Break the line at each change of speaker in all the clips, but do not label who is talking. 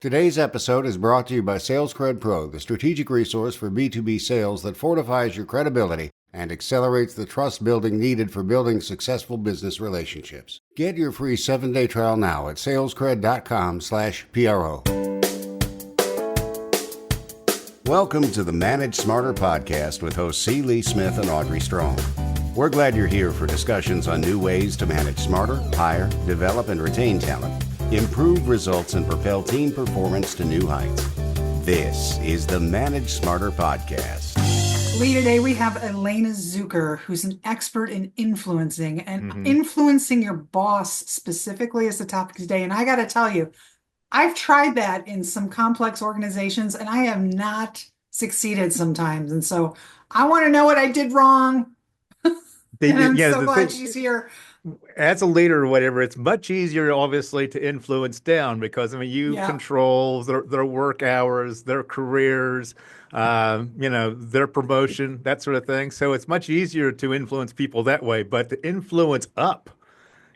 Today's episode is brought to you by SalesCred Pro, the strategic resource for B2B sales that fortifies your credibility and accelerates the trust building needed for building successful business relationships. Get your free 7-day trial now at salescred.com/PRO. Welcome to the ManageSmarter podcast with hosts C. Lee Smith and Audrey Strong. We're glad you're here for discussions on new ways to manage smarter, hire, develop, and retain talent, improve results, and propel team performance to new heights. This is the ManageSmarter podcast.
Lee, today we have Elena Zucker, who's an expert in influencing, and influencing your boss specifically is the topic today. And I got to tell you, I've tried that in some complex organizations and I have not succeeded sometimes. And so I want to know what I did wrong. And I'm so glad she's here.
As a leader or whatever, it's much easier, obviously, to influence down because, you control their work hours, their careers, their promotion, that sort of thing. So it's much easier to influence people that way. But to influence up,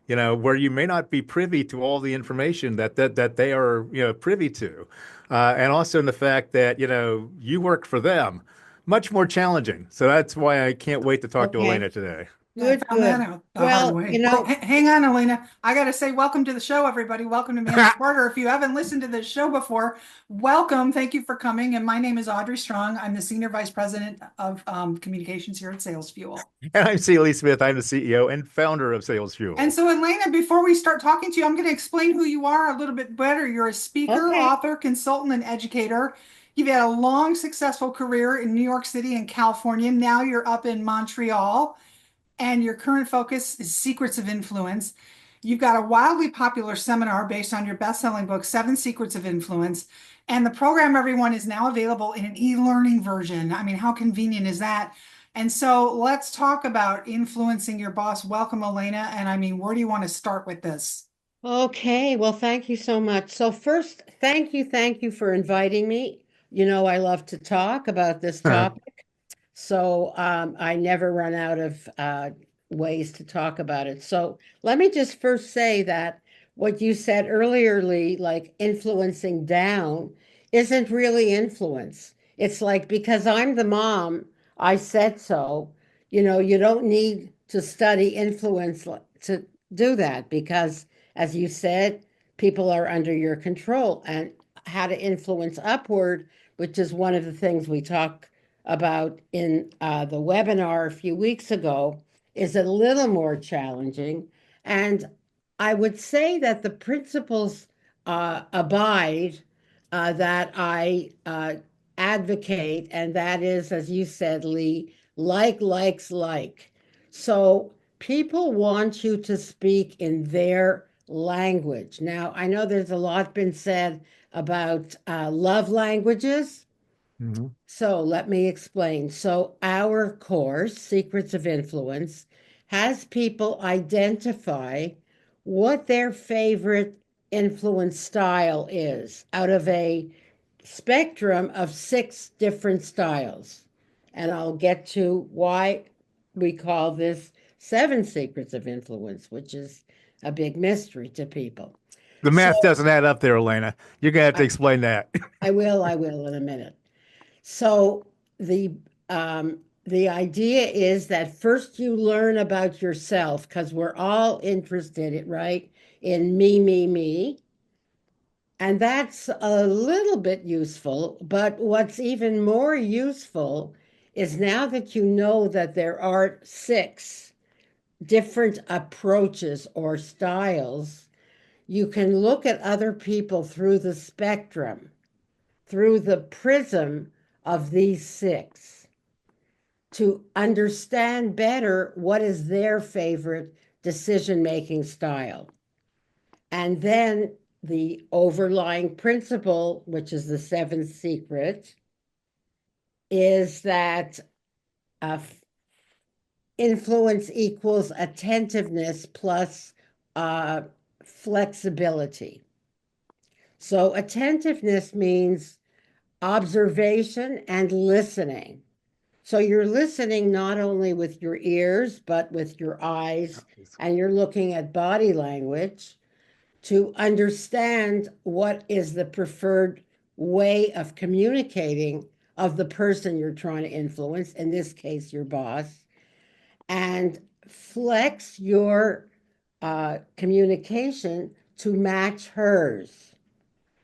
where you may not be privy to all the information that they are, privy to, and also in the fact that, you work for them, much more challenging. So that's why I can't wait to talk to Elena today.
Good. Well, hang on, Elena. I got to say, welcome to the show, everybody. Welcome to ManageSmarter. If you haven't listened to this show before, welcome. Thank you for coming. And my name is Audrey Strong. I'm the Senior Vice President of Communications here at Sales Fuel.
And I'm C. Lee Smith. I'm the CEO and founder of Sales Fuel.
And so, Elena, before we start talking to you, I'm going to explain who you are a little bit better. You're a speaker, author, consultant, and educator. You've had a long, successful career in New York City and California. Now you're up in Montreal. And your current focus is Secrets of Influence. You've got a wildly popular seminar based on your best-selling book, 7 Secrets of Influence. And the program, everyone, is now available in an e-learning version. How convenient is that? And so let's talk about influencing your boss. Welcome, Elena. And where do you want to start with this?
Okay, well, thank you so much. So first, thank you for inviting me. I love to talk about this topic. So I never run out of ways to talk about it. So let me just first say that what you said earlier, Lee, like influencing down, isn't really influence. It's like, because I'm the mom, I said so. You don't need to study influence to do that because, as you said, people are under your control. And how to influence upward, which is one of the things we talk about in the webinar a few weeks ago, is a little more challenging. And I would say that the principles abide that I advocate, and that is, as you said, Lee, likes like. So people want you to speak in their language. Now, I know there's a lot been said about love languages. So let me explain. So our course, Secrets of Influence, has people identify what their favorite influence style is out of a spectrum of 6 different styles. And I'll get to why we call this 7 Secrets of Influence, which is a big mystery to people.
The math doesn't add up there, Elena. You're going to have to explain that.
I will in a minute. So the idea is that first you learn about yourself, because we're all interested, right, in me. And that's a little bit useful. But what's even more useful is now that you know that there are 6 different approaches or styles, you can look at other people through the spectrum, through the prism of these 6, to understand better what is their favorite decision-making style. And then the overlying principle, which is the 7th secret, is that influence equals attentiveness plus flexibility. So attentiveness means observation and listening. So you're listening not only with your ears, but with your eyes, and you're looking at body language. to understand what is the preferred way of communicating of the person you're trying to influence, in this case, your boss, and flex your communication to match hers.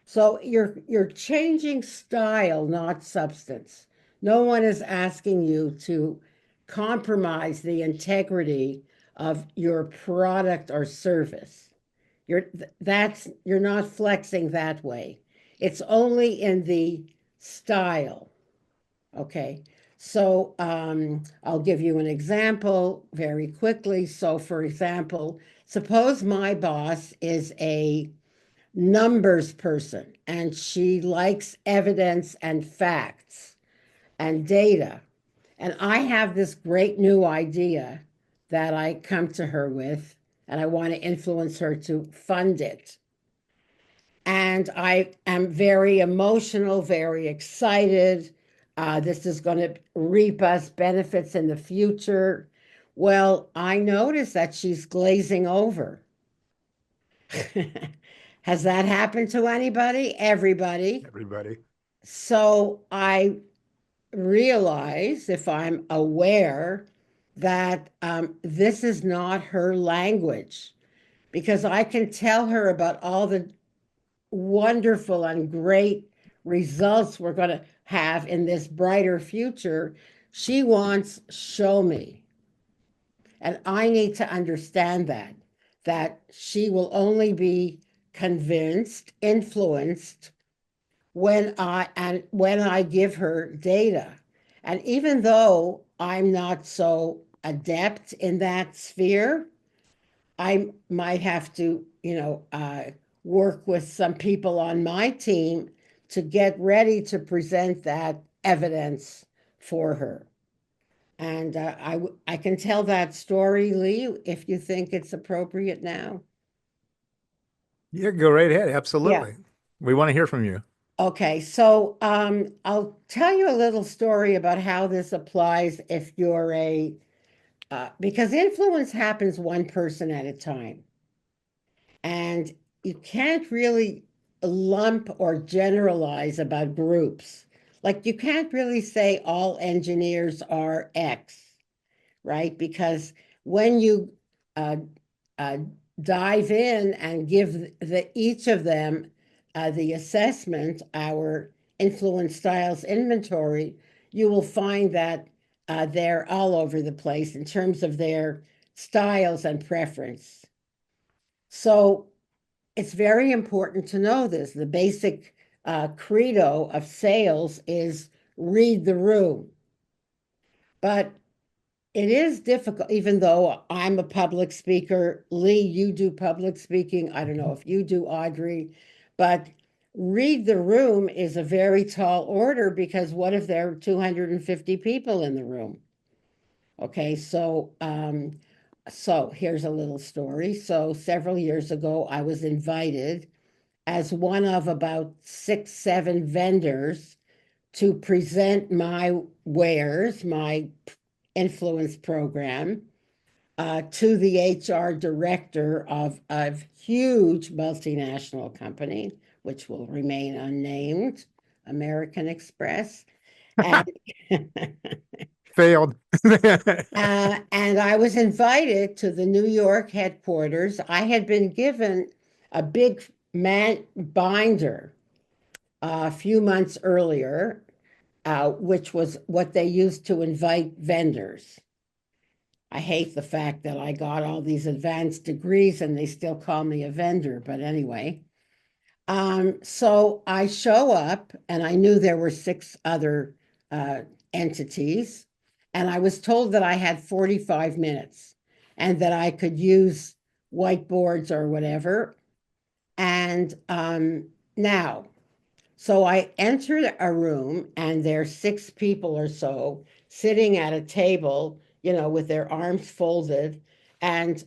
So you're changing style, not substance. No one is asking you to compromise the integrity of your product or service. You're not flexing that way. It's only in the style. Okay. So I'll give you an example very quickly. So, for example, suppose my boss is a numbers person and she likes evidence and facts and data. And I have this great new idea that I come to her with, and I want to influence her to fund it. And I am very emotional, very excited. This is going to reap us benefits in the future. Well, I notice that she's glazing over. Has that happened to anybody? Everybody.
Everybody.
So I realize, if I'm aware, that this is not her language, because I can tell her about all the wonderful and great results we're going to have in this brighter future. She wants show me. And I need to understand that she will only be convinced, influenced when I give her data. And even though I'm not so adept in that sphere, I might have to, work with some people on my team to get ready to present that evidence for her. And I can tell that story, Lee, if you think it's appropriate now.
Yeah, go right ahead.
Yeah.
Absolutely. We want to hear from you.
Okay, so I'll tell you a little story about how this applies if you're because influence happens one person at a time. And you can't really lump or generalize about groups. Like you can't really say all engineers are X, right? Because when you uh, uh, dive in and give each of them the assessment, our influence styles inventory, you will find that they're all over the place in terms of their styles and preference. So it's very important to know this. The basic credo of sales is read the room. But it is difficult, even though I'm a public speaker. Lee, you do public speaking. I don't know if you do, Audrey, but read the room is a very tall order, because what if there are 250 people in the room? Okay, so here's a little story. So several years ago, I was invited as one of about 6, 7 vendors to present my wares, my influence program, to the HR director of a huge multinational company, which will remain unnamed, American Express. And
Failed.
and I was invited to the New York headquarters. I had been given a big binder a few months earlier, which was what they used to invite vendors. I hate the fact that I got all these advanced degrees and they still call me a vendor, but anyway. So I show up, and I knew there were 6 other entities, and I was told that I had 45 minutes and that I could use whiteboards or whatever. And now, so I entered a room, and there's 6 people or so sitting at a table, with their arms folded, and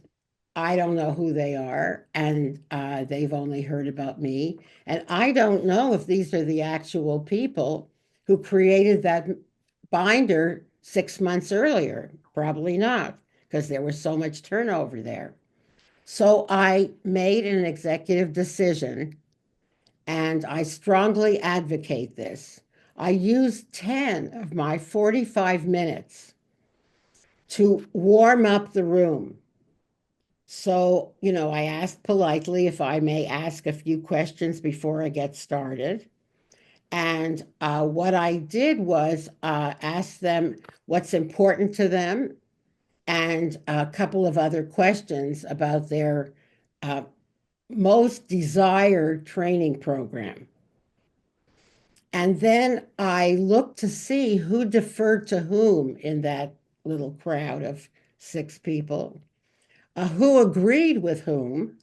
I don't know who they are, and they've only heard about me. And I don't know if these are the actual people who created that binder 6 months earlier. Probably not, because there was so much turnover there. So I made an executive decision, and I strongly advocate this. I used 10 of my 45 minutes to warm up the room. So, I asked politely if I may ask a few questions before I get started. And what I did was ask them what's important to them and a couple of other questions about their uh, most desired training program. And then I looked to see who deferred to whom in that little crowd of 6 people, who agreed with whom.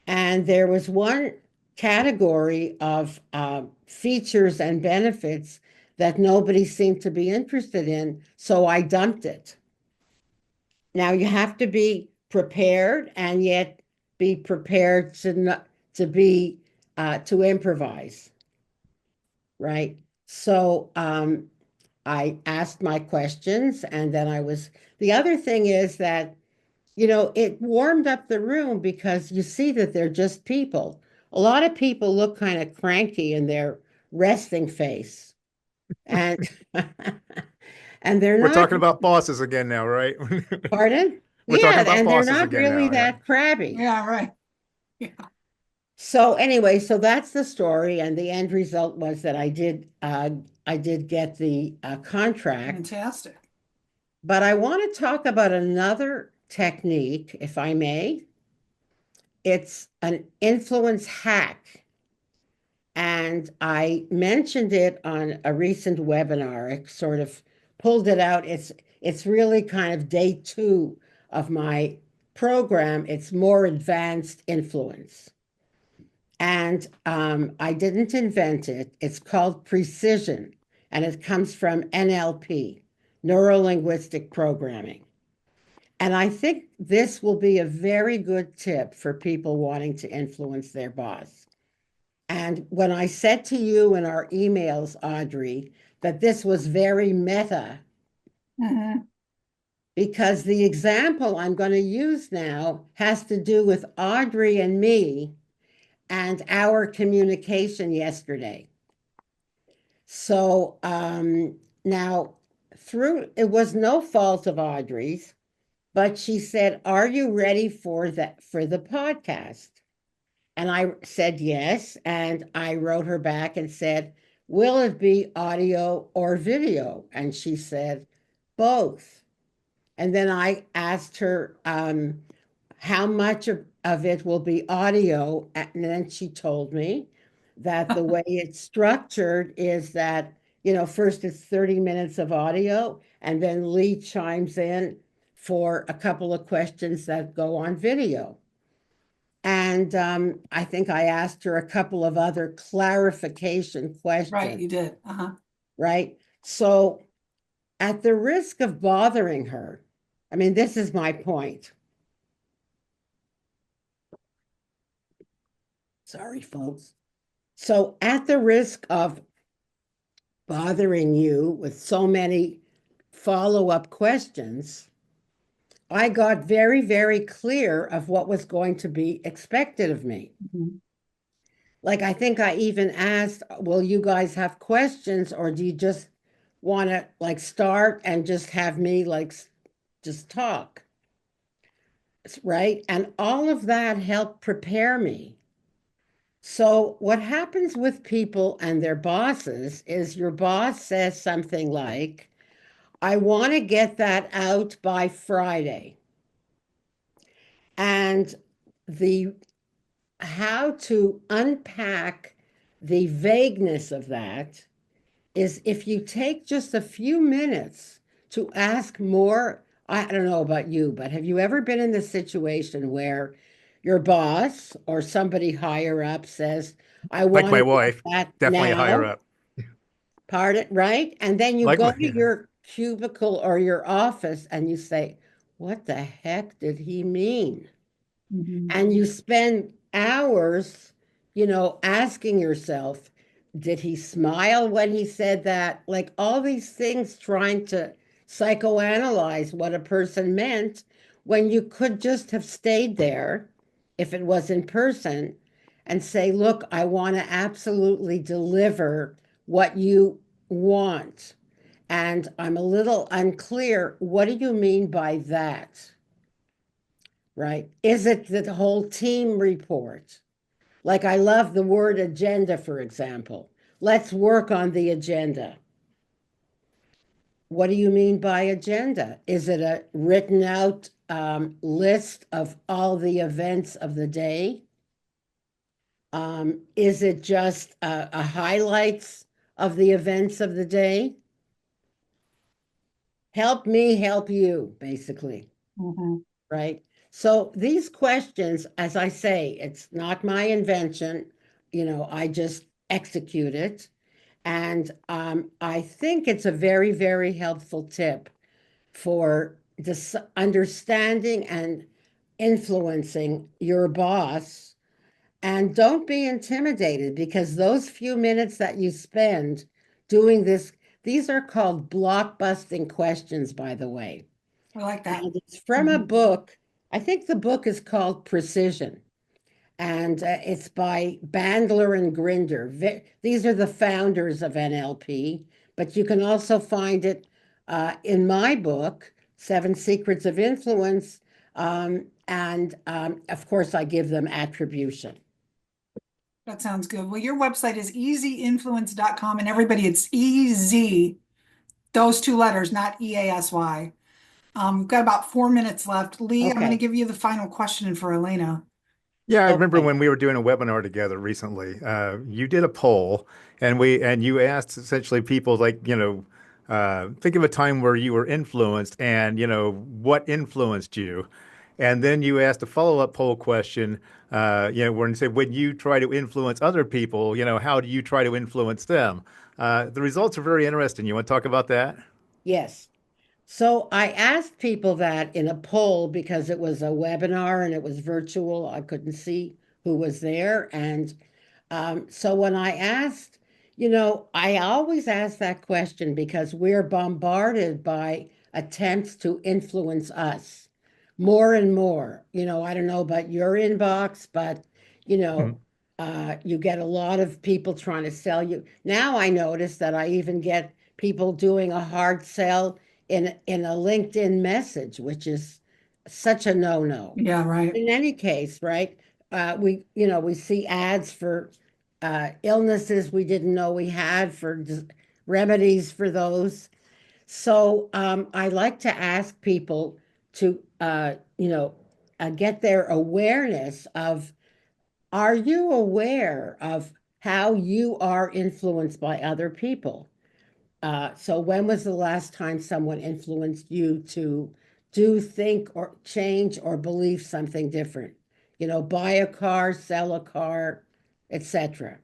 And there was one category of features and benefits that nobody seemed to be interested in, so I dumped it. Now you have to be prepared and yet be prepared to improvise, right? So I asked my questions, and then the other thing is that, it warmed up the room because you see that they're just people. A lot of people look kind of cranky in their resting face, and and they're
We're
not.
talking about bosses again now, right?
Pardon?
We're talking
Yeah,
about
and they're
bosses
not
again
really
now. Yeah.
that crabby.
Yeah, right. Yeah.
So anyway, so that's the story, and the end result was that I did get the contract.
Fantastic.
But I want to talk about another technique, if I may. It's an influence hack. And I mentioned it on a recent webinar. I sort of pulled it out. It's really kind of day 2 of my program. It's more advanced influence. And I didn't invent it. It's called precision, and it comes from NLP, neuro linguistic programming. And I think this will be a very good tip for people wanting to influence their boss. And when I said to you in our emails, Audrey, that this was very meta, because the example I'm going to use now has to do with Audrey and me and our communication yesterday. So now, it was no fault of Audrey's, but she said, "Are you ready for the podcast?" And I said yes, and I wrote her back and said, "Will it be audio or video?" And she said, "Both." And then I asked her how much of it will be audio. And then she told me that the way it's structured is that, first it's 30 minutes of audio, and then Lee chimes in for a couple of questions that go on video. And I think I asked her a couple of other clarification questions.
Right, you did.
Right. So at the risk of bothering her, I mean, this is my point. Sorry, folks. So at the risk of bothering you with so many follow-up questions, I got very, very clear of what was going to be expected of me. Like, I think I even asked, will you guys have questions, or do you just want to start and just have me just talk? Right. And all of that helped prepare me. So what happens with people and their bosses is your boss says something like, "I want to get that out by Friday." And how to unpack the vagueness of that is if you take just a few minutes to ask more. I don't know about you, but have you ever been in the situation where your boss or somebody higher up says, "I
Like
want
my
to
wife,
do that
definitely higher
now"?
up.
Pardon, right? And then you go to
Yeah.
your cubicle or your office and you say, "What the heck did he mean?" And you spend hours, asking yourself, did he smile when he said that? All these things, trying to psychoanalyze what a person meant when you could just have stayed there if it was in person and say, look, I want to absolutely deliver what you want. And I'm a little unclear. What do you mean by that? Right? Is it the whole team report? Like, I love the word agenda, for example. Let's work on the agenda. What do you mean by agenda? Is it a written out list of all the events of the day? Is it just a highlights of the events of the day? Help me help you, basically.
Mhm.
Right? So these questions, as I say, it's not my invention. I just execute it. And I think it's a very, very helpful tip for understanding and influencing your boss. And don't be intimidated, because those few minutes that you spend doing this, these are called blockbusting questions, by the way.
I like that.
And it's from a book. I think the book is called Precision, and it's by Bandler and Grinder. These are the founders of NLP, but you can also find it in my book, Seven Secrets of Influence. And of course, I give them attribution.
That sounds good. Well, your website is easyinfluence.com, and everybody, it's easy, those two letters, not EASY. We've got about 4 minutes left. Lee, I'm going to
Okay.
give you the final question for Elena.
Yeah, I remember
Okay.
when we were doing a webinar together recently, you did a poll and you asked essentially people like, think of a time where you were influenced and, what influenced you. And then you asked a follow-up poll question, where you say, when you try to influence other people, how do you try to influence them? The results are very interesting. You want to talk about that?
Yes. So I asked people that in a poll because it was a webinar and it was virtual. I couldn't see who was there. And so when I asked, I always ask that question because we're bombarded by attempts to influence us more and more. I don't know about your inbox, but you know,
Mhm.
you get a lot of people trying to sell you. Now I notice that I even get people doing a hard sell in a LinkedIn message, which is such a no-no.
Yeah, right.
In any case, right? We see ads for illnesses we didn't know we had, for remedies for those. So I like to ask people to get their awareness of, are you aware of how you are influenced by other people? So when was the last time someone influenced you to do, think, or change or believe something different? Buy a car, sell a car, etc.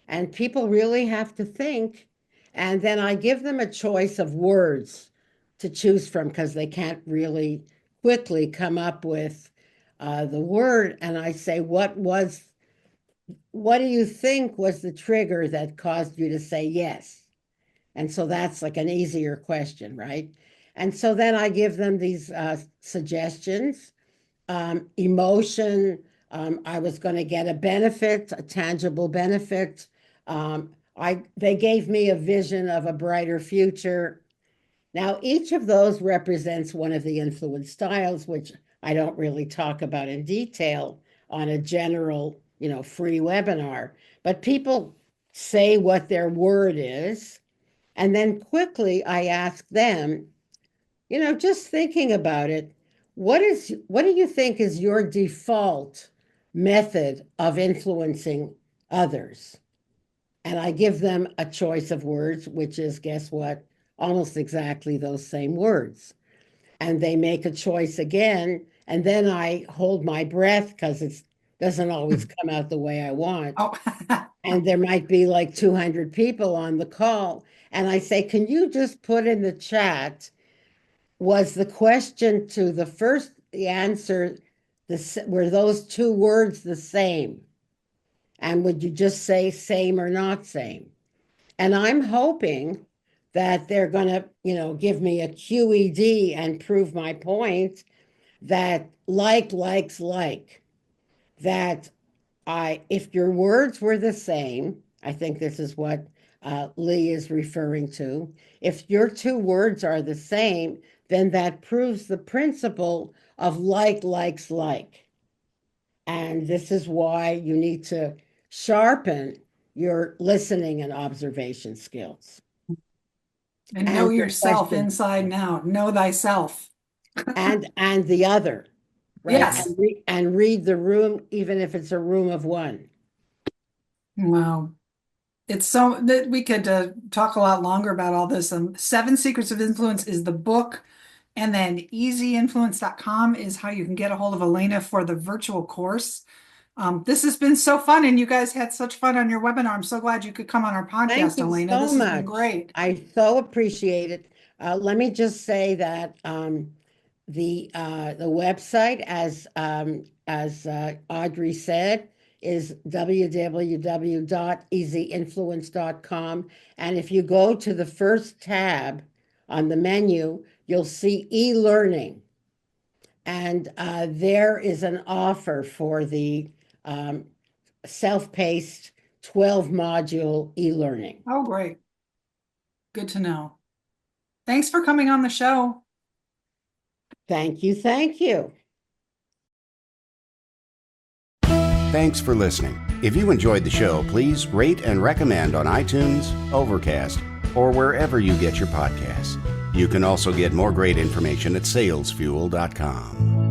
And people really have to think. And then I give them a choice of words to choose from because they can't really quickly come up with the word. And I say, what do you think was the trigger that caused you to say yes? And so that's like an easier question, right? And so then I give them these suggestions. Emotion, I was going to get a benefit, a tangible benefit. They gave me a vision of a brighter future. Now, each of those represents one of the influence styles, which I don't really talk about in detail on a general, free webinar. But people say what their word is, and then quickly I ask them, just thinking about it, what do you think is your default method of influencing others? And I give them a choice of words, which is, guess what? Almost exactly those same words. And they make a choice again. And then I hold my breath because it doesn't always come out the way I want.
Oh,
And there might be like 200 people on the call. And I say, can you just put in the chat, was the question to the answer, were those two words the same? And would you just say same or not same? And I'm hoping that they're going to, give me a QED and prove my point. that likes like, that if your words were the same, I think this is what Lee is referring to. If your two words are the same, then that proves the principle of likes like. And this is why you need to sharpen your listening and observation skills.
And know yourself inside and out. Know thyself.
and the other, right?
Yes.
And read the room, even if it's a room of one.
Wow. It's so that we could talk a lot longer about all this. 7 Secrets of Influence is the book. And then easyinfluence.com is how you can get a hold of Elena for the virtual course. This has been so fun, and you guys had such fun on your webinar. I'm so glad you could come on our podcast, Elena. This has been great.
I so appreciate it. Let me just say that the website, as Audrey said, is www.easyinfluence.com. And if you go to the first tab on the menu, you'll see e-learning. And there is an offer for the self-paced 12-module e-learning.
Oh, great. Good to know. Thanks for coming on the show.
Thank you. Thank you.
Thanks for listening. If you enjoyed the show, please rate and recommend on iTunes, Overcast, or wherever you get your podcasts. You can also get more great information at salesfuel.com.